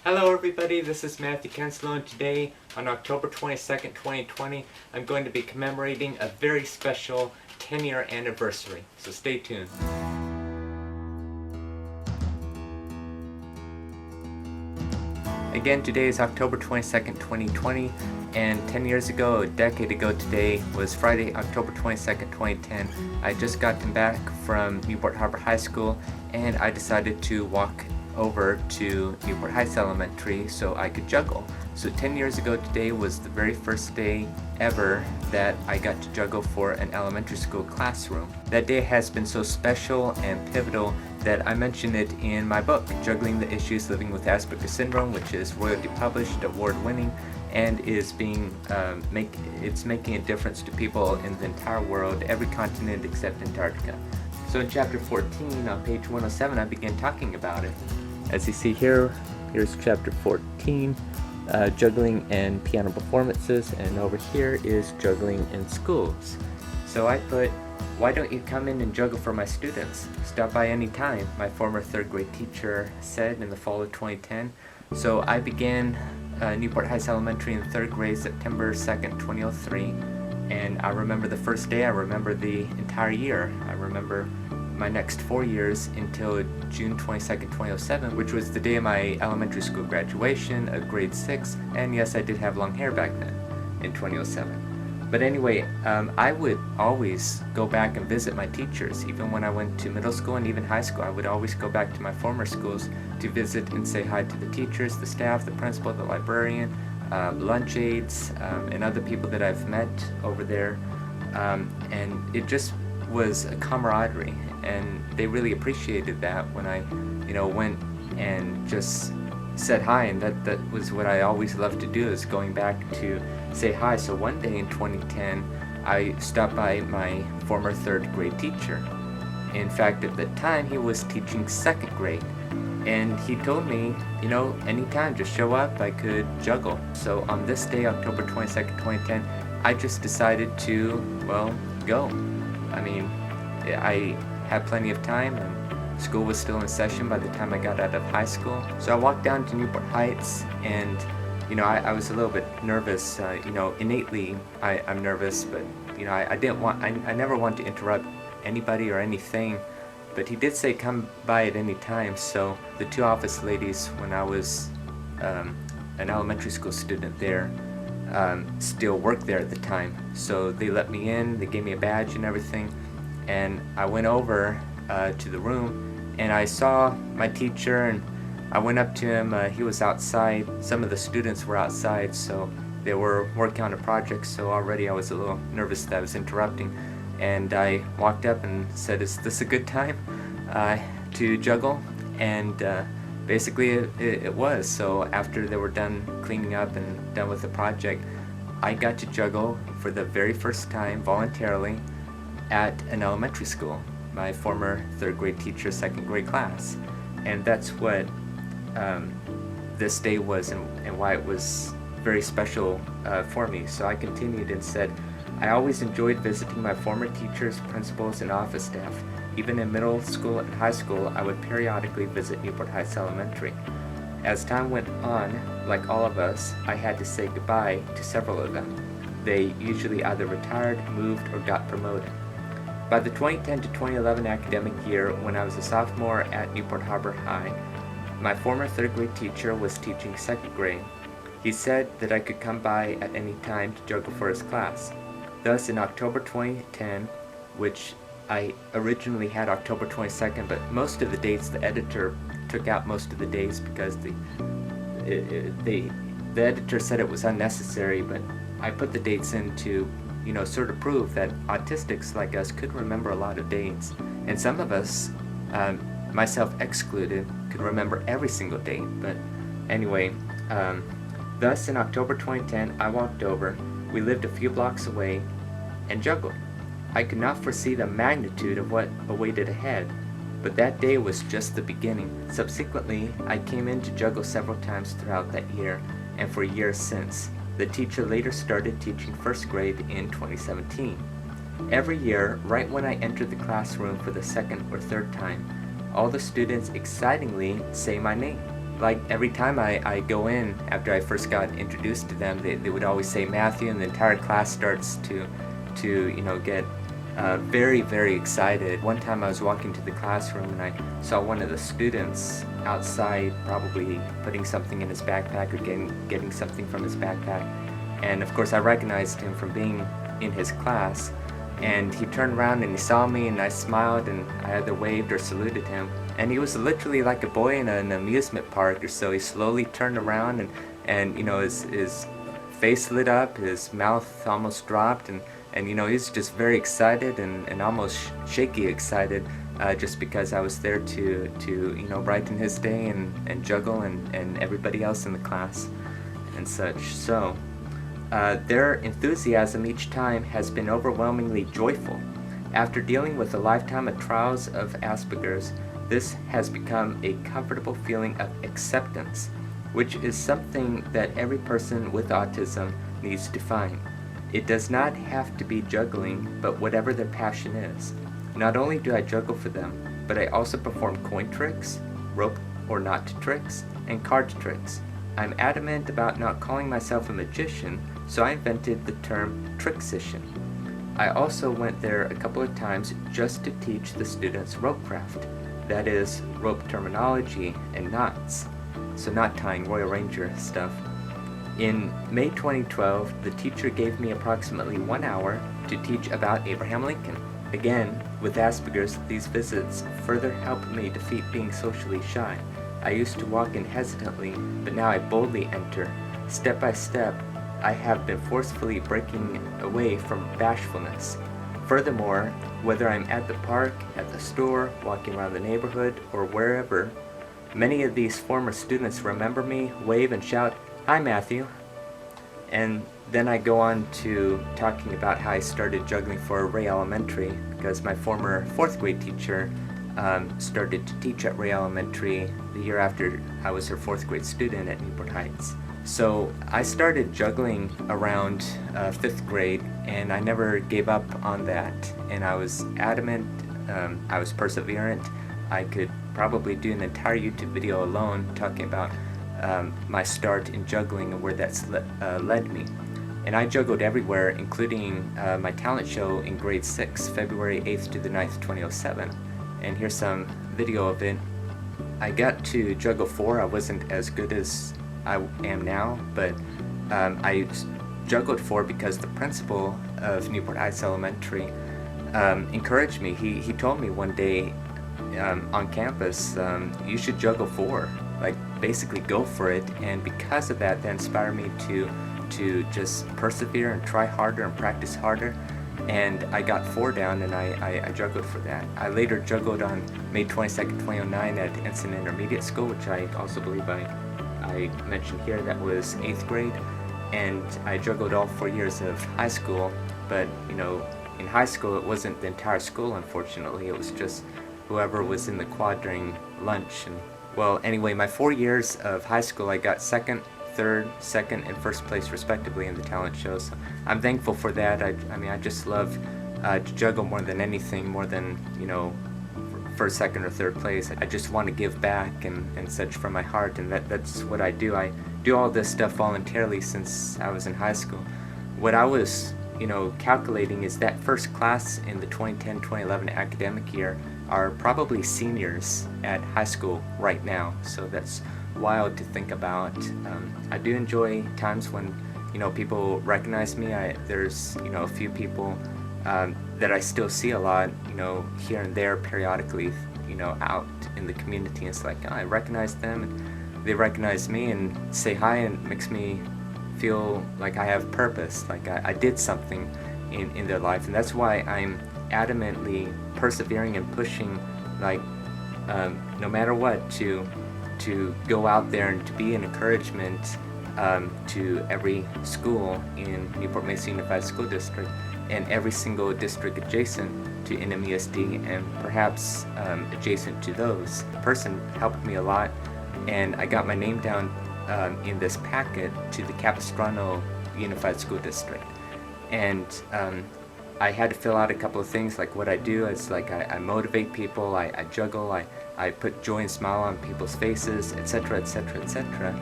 Hello everybody, this is Matthew Kenslow, and today on October 22nd, 2020, I'm going to be commemorating a very special 10-year anniversary, so stay tuned. Again, today is October 22nd, 2020, and 10 years ago, a decade ago today, was Friday, October 22nd, 2010. I just gotten back from Newport High School, and I decided to walk over to Newport Heights Elementary so I could juggle. So 10 years ago today was the very first day ever that I got to juggle for an elementary school classroom. That day has been so special and pivotal that I mention it in my book, Juggling the Issues Living with Asperger's Syndrome, which is royalty published, award-winning, and is being it's making a difference to people in the entire world, every continent except Antarctica. So in chapter 14 on page 107, I began talking about it. As you see here, here's chapter 14, juggling and piano performances, and over here is juggling in schools. So I put, why don't you come in and juggle for my students? Stop by any time, my former third grade teacher said in the fall of 2010. So I began Newport Heights Elementary in third grade, September 2nd, 2003. And I remember the first day, I remember the entire year. I remember my next 4 years until June 22nd, 2007, which was the day of my elementary school graduation of grade 6. And yes, I did have long hair back then in 2007. But anyway, I would always go back and visit my teachers. Even when I went to middle school and even high school, I would always go back to my former schools to visit and say hi to the teachers, the staff, the principal, the librarian, lunch aides, and other people that I've met over there. And it just was a camaraderie, and they really appreciated that when I, went and just said hi, and that was what I always loved to do, is going back to say hi. So one day in 2010, I stopped by my former third grade teacher. In fact, at the time, he was teaching second grade, and he told me, anytime, just show up, I could juggle. So on this day, October 22nd, 2010, I just decided to, go. I mean, I had plenty of time, and school was still in session by the time I got out of high school. So I walked down to Newport Heights, and I was a little bit nervous. Innately I'm nervous, but I never want to interrupt anybody or anything. But he did say come by at any time. So the two office ladies, when I was an elementary school student there, still worked there at the time. So they let me in, they gave me a badge and everything, and I went over to the room, and I saw my teacher, and I went up to him. He was outside. Some of the students were outside, so they were working on a project, so already I was a little nervous that I was interrupting. And I walked up and said, is this a good time to juggle? And basically it was. So after they were done cleaning up and done with the project, I got to juggle for the very first time voluntarily at an elementary school, my former third grade teacher's second grade class. And that's what this day was, and why it was very special for me. So I continued and said, I always enjoyed visiting my former teachers, principals, and office staff. Even in middle school and high school, I would periodically visit Newport Heights Elementary. As time went on, like all of us, I had to say goodbye to several of them. They usually either retired, moved, or got promoted. By the 2010 to 2011 academic year, when I was a sophomore at Newport Harbor High, my former third grade teacher was teaching second grade. He said that I could come by at any time to juggle for his class. Thus, in October 2010, which I originally had October 22nd, but most of the dates, the editor took out most of the days because the editor said it was unnecessary, but I put the dates in to, sort of prove that autistics like us could remember a lot of dates. And some of us, myself excluded, could remember every single date. But anyway, thus in October 2010, I walked over. We lived a few blocks away and juggled. I could not foresee the magnitude of what awaited ahead, but that day was just the beginning. Subsequently, I came in to juggle several times throughout that year, and for years since. The teacher later started teaching first grade in 2017. Every year, right when I entered the classroom for the second or third time, all the students excitingly say my name. like every time I go in, after I first got introduced to them, they would always say Matthew, and the entire class starts to get very, very excited. One time I was walking to the classroom and I saw one of the students outside, probably putting something in his backpack or getting something from his backpack. And of course I recognized him from being in his class, and he turned around and he saw me, and I smiled and I either waved or saluted him. And he was literally like a boy in an amusement park or so. He slowly turned around and his face lit up, his mouth almost dropped, and he was just very excited and almost shaky excited, just because I was there to brighten his day and juggle and everybody else in the class and such. So their enthusiasm each time has been overwhelmingly joyful. After dealing with a lifetime of trials of Asperger's, this has become a comfortable feeling of acceptance, which is something that every person with autism needs to find. It does not have to be juggling, but whatever their passion is. Not only do I juggle for them, but I also perform coin tricks, rope or knot tricks, and card tricks. I'm adamant about not calling myself a magician, so I invented the term tricksician. I also went there a couple of times just to teach the students rope craft, that is, rope terminology and knots, so not tying Royal Ranger stuff. In May 2012, the teacher gave me approximately 1 hour to teach about Abraham Lincoln. Again, with Asperger's, these visits further helped me defeat being socially shy. I used to walk in hesitantly, but now I boldly enter. Step by step, I have been forcefully breaking away from bashfulness. Furthermore, whether I'm at the park, at the store, walking around the neighborhood, or wherever, many of these former students remember me, wave and shout, "Hi Matthew." And then I go on to talking about how I started juggling for Ray Elementary, because my former 4th grade teacher started to teach at Ray Elementary the year after I was her 4th grade student at Newport Heights. So I started juggling around 5th grade, and I never gave up on that. And I was adamant, I was perseverant. I could probably do an entire YouTube video alone talking about my start in juggling and where that's led me. And I juggled everywhere, including my talent show in grade 6, February 8th to the 9th, 2007. And here's some video of it. I got to juggle 4. I wasn't as good as I am now, but I juggled 4 because the principal of Newport Heights Elementary encouraged me. He told me one day on campus, you should juggle 4. Like, basically go for it. And because of that inspired me to just persevere and try harder and practice harder. And I got 4 down, and I juggled for that. I later juggled on May 22nd, 2009 at Ensign Intermediate School, which I also believe I mentioned here. That was 8th grade. And I juggled all 4 years of high school, but in high school it wasn't the entire school, unfortunately. It was just whoever was in the quad during lunch. And well, anyway, my 4 years of high school, I got 2nd, 3rd, 2nd, and 1st place respectively in the talent shows. So I'm thankful for that. I mean, I just love to juggle more than anything, more than 1st, 2nd, or 3rd place. I just want to give back and such from my heart, and that's what I do. I do all this stuff voluntarily since I was in high school. What I was calculating is that first class in the 2010-2011 academic year are probably seniors at high school right now, so that's wild to think about. I do enjoy times when people recognize me. There's a few people that I still see a lot, here and there periodically, out in the community. And it's like, I recognize them and they recognize me and say hi, and it makes me feel like I have purpose, like I did something in their life. And that's why I'm adamantly persevering and pushing, like no matter what, to go out there and to be an encouragement to every school in Newport Mesa Unified School District and every single district adjacent to NMUSD and perhaps adjacent to those. The person helped me a lot, and I got my name down in this packet to the Capistrano Unified School District. And I had to fill out a couple of things, like what I do is like I motivate people, I juggle, I I put joy and smile on people's faces, etc., etc., etc.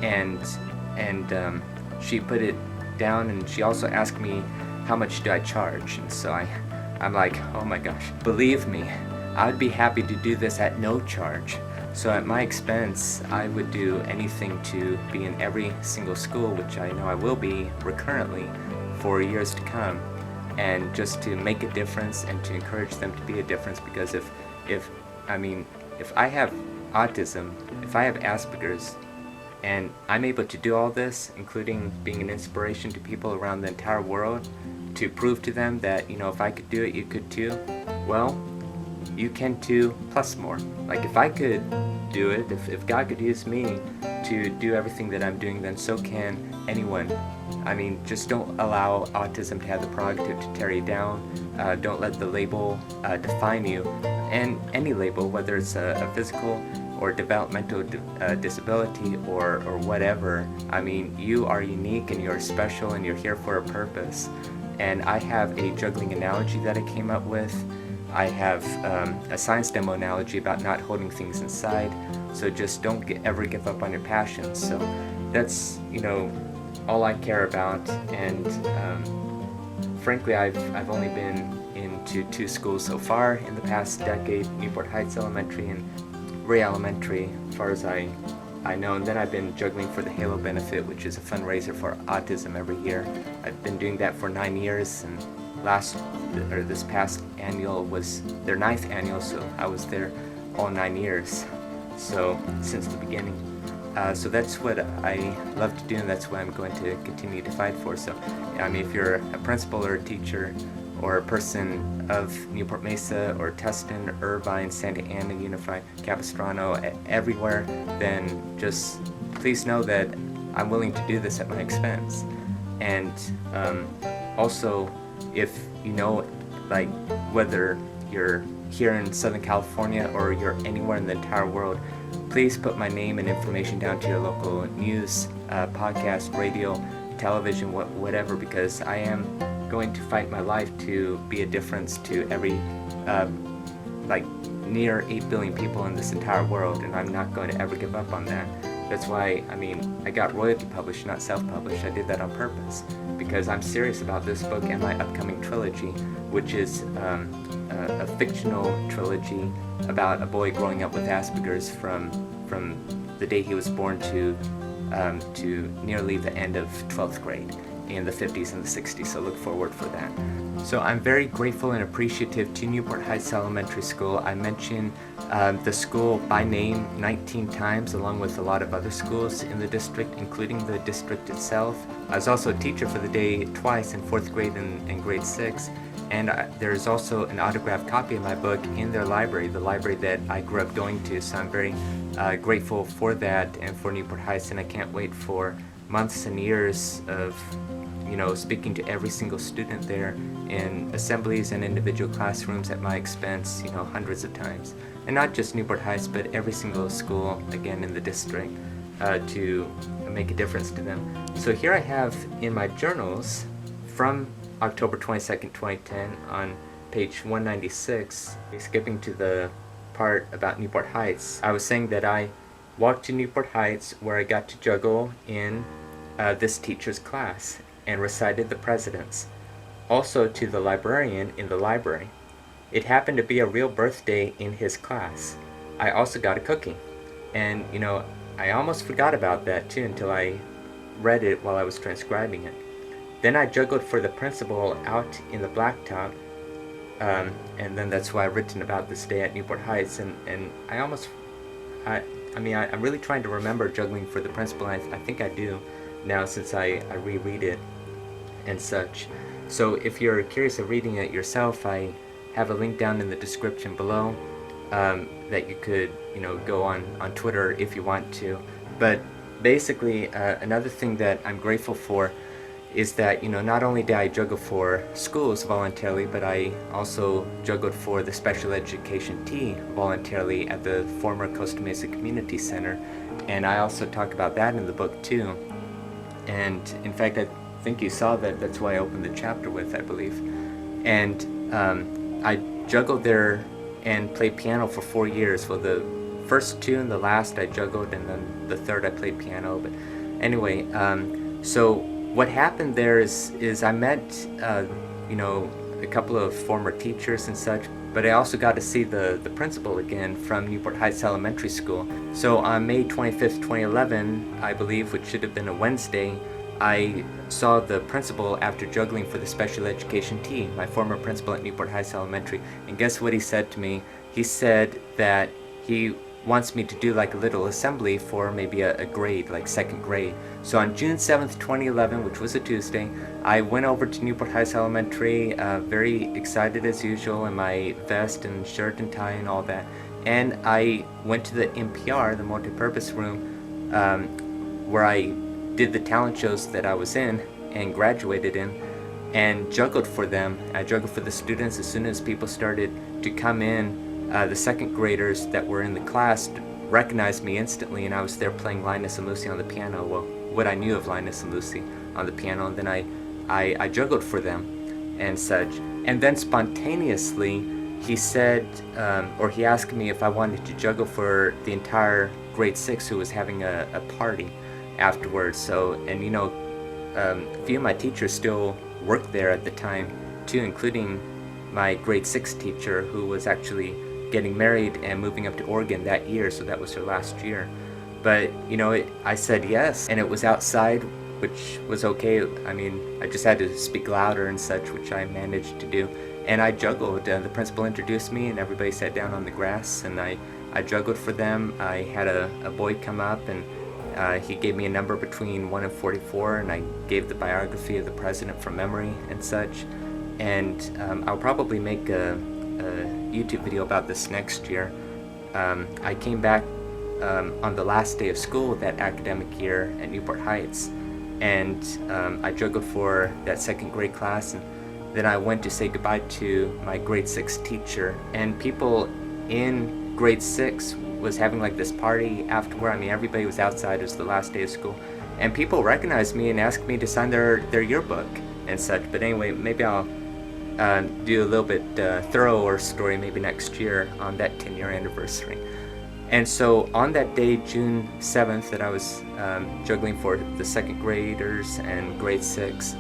And she put it down, and she also asked me how much do I charge. And so I'm like, oh my gosh, believe me, I'd be happy to do this at no charge. So at my expense, I would do anything to be in every single school, which I know I will be recurrently for years to come, and just to make a difference and to encourage them to be a difference. Because if I have autism, if I have Asperger's, and I'm able to do all this, including being an inspiration to people around the entire world, to prove to them that, if I could do it, you could too, well, you can too, plus more. Like, if I could do it, if God could use me to do everything that I'm doing, then so can anyone. Just don't allow autism to have the prerogative to tear you down. Don't let the label define you. And any label, whether it's a physical or developmental disability or whatever, you are unique and you're special and you're here for a purpose. And I have a juggling analogy that I came up with. I have a science demo analogy about not holding things inside. So just don't ever give up on your passions. So that's, all I care about. And frankly, I've only been into 2 schools so far in the past decade, Newport Heights Elementary and Ray Elementary, as far as I know. And then I've been juggling for the Halo Benefit, which is a fundraiser for autism every year. I've been doing that for 9 years, and this past annual was their 9th annual, so I was there all 9 years, so since the beginning. So that's what I love to do, and that's what I'm going to continue to fight for. So if you're a principal or a teacher or a person of Newport Mesa or Tustin, Irvine, Santa Ana Unified, Capistrano, everywhere, then just please know that I'm willing to do this at my expense. And also, if whether you're here in Southern California or you're anywhere in the entire world, please put my name and information down to your local news, podcast, radio, television, whatever, because I am going to fight my life to be a difference to every near 8 billion people in this entire world, and I'm not going to ever give up on that. That's why, I got royalty published, not self-published. I did that on purpose because I'm serious about this book and my upcoming trilogy, which is a fictional trilogy about a boy growing up with Asperger's from the day he was born to nearly the end of 12th grade in the 50s and the 60s, so look forward for that. So I'm very grateful and appreciative to Newport Heights Elementary School. I mentioned the school by name 19 times, along with a lot of other schools in the district, including the district itself. I was also a teacher for the day twice, in 4th grade and grade 6. And there's also an autographed copy of my book in their library, the library that I grew up going to. So I'm very grateful for that and for Newport Heights, and I can't wait for months and years of speaking to every single student there in assemblies and individual classrooms at my expense, hundreds of times. And not just Newport Heights, but every single school, again, in the district, to make a difference to them. So here I have in my journals from October 22nd, 2010, on page 196, skipping to the part about Newport Heights, I was saying that I walked to Newport Heights where I got to juggle in this teacher's class and recited the presidents. Also to the librarian in the library. It happened to be a real birthday in his class. I also got a cookie. And, I almost forgot about that too until I read it while I was transcribing it. Then I juggled for the principal out in the blacktop, and then that's why I've written about this day at Newport Heights, and I'm really trying to remember juggling for the principal. I think I do now since I reread it and such. So if you're curious of reading it yourself, I have a link down in the description below that you could go on Twitter if you want to. But basically, another thing that I'm grateful for is that not only did I juggle for schools voluntarily, but I also juggled for the special education T voluntarily at the former Costa Mesa Community Center, and I also talk about that in the book too. And in fact, I think you saw that. That's why I opened the chapter with, I believe. And I juggled there and played piano for 4 years. Well, the first 2 and the last I juggled, and then the third I played piano. But anyway, so what happened there is I met a couple of former teachers and such, but I also got to see the principal again from Newport Heights Elementary School. So on May 25th, 2011, I believe, which should have been a Wednesday, I saw the principal after juggling for the special education team, my former principal at Newport Heights Elementary. And guess what he said to me? He said that he wants me to do like a little assembly for maybe a grade, like 2nd grade. So on June 7th, 2011, which was a Tuesday, I went over to Newport Heights Elementary, very excited as usual, in my vest and shirt and tie and all that. And I went to the MPR, the multi-purpose room, where I did the talent shows that I was in and graduated in, and juggled for them. I juggled for the students as soon as people started to come in. The 2nd graders that were in the class recognized me instantly, and I was there playing Linus and Lucy on the piano. Well, what I knew of Linus and Lucy on the piano, and then I juggled for them and such. And then spontaneously he said, or he asked me if I wanted to juggle for the entire grade 6 who was having a party afterwards. So, and a few of my teachers still worked there at the time too, including my grade 6 teacher, who was actually getting married and moving up to Oregon that year, so that was her last year. But I said yes, and it was outside, which was okay. I mean, I just had to speak louder and such, which I managed to do. And I juggled. The principal introduced me, and everybody sat down on the grass, and I juggled for them. I had a boy come up, and he gave me a number between 1 and 44, and I gave the biography of the president from memory and such. And I'll probably make a YouTube video about this next year. I came back on the last day of school that academic year at Newport Heights, and I juggled for that 2nd grade class, and then I went to say goodbye to my grade 6 teacher. And people in grade 6 was having like this party afterward. I mean, everybody was outside. It was the last day of school, and people recognized me and asked me to sign their yearbook and such. But anyway, maybe I'll do a little bit thorougher story maybe next year on that 10-year anniversary. And so on that day, June 7th, that I was juggling for the 2nd graders and grade 6,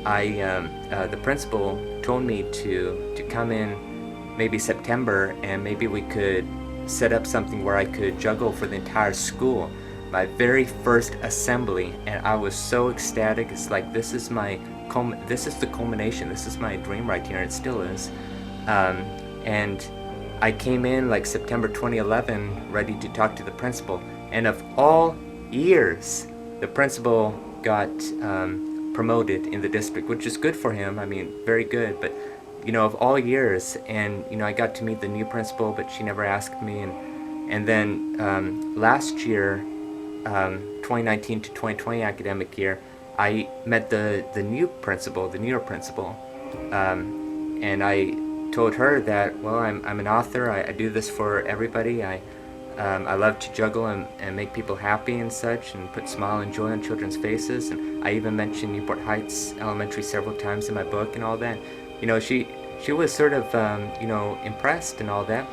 the principal told me to come in maybe September, and maybe we could set up something where I could juggle for the entire school. My very first assembly, and I was so ecstatic. It's like, this is the culmination. This is my dream right here, and it still is. And I came in like September 2011, ready to talk to the principal. And of all years, the principal got promoted in the district, which is good for him. I mean, very good. But of all years, and I got to meet the new principal, but she never asked me. And then last year, 2019 to 2020 academic year, I met the new principal, the newer principal, and I told her that, well, I'm an author. I do this for everybody. I love to juggle and make people happy and such, and put smile and joy on children's faces. And I even mentioned Newport Heights Elementary several times in my book and all that. She was sort of impressed and all that.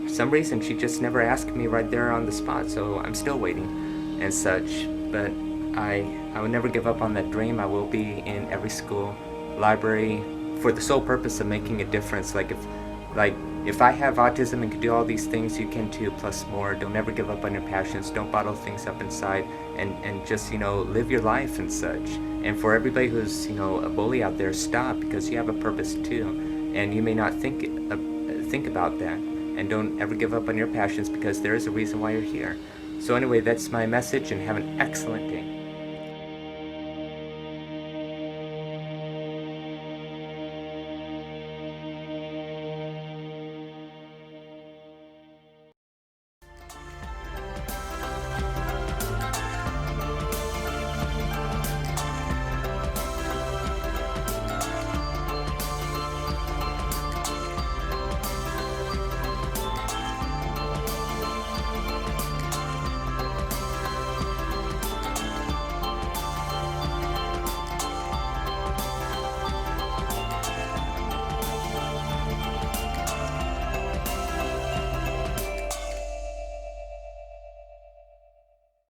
For some reason she just never asked me right there on the spot. So I'm still waiting and such. But I would never give up on that dream. I will be in every school, library, for the sole purpose of making a difference. If I have autism and can do all these things, you can too, plus more. Don't ever give up on your passions. Don't bottle things up inside, and just live your life and such. And for everybody who's a bully out there, stop, because you have a purpose too, and you may not think about that. And don't ever give up on your passions, because there is a reason why you're here. So anyway, that's my message, and have an excellent day.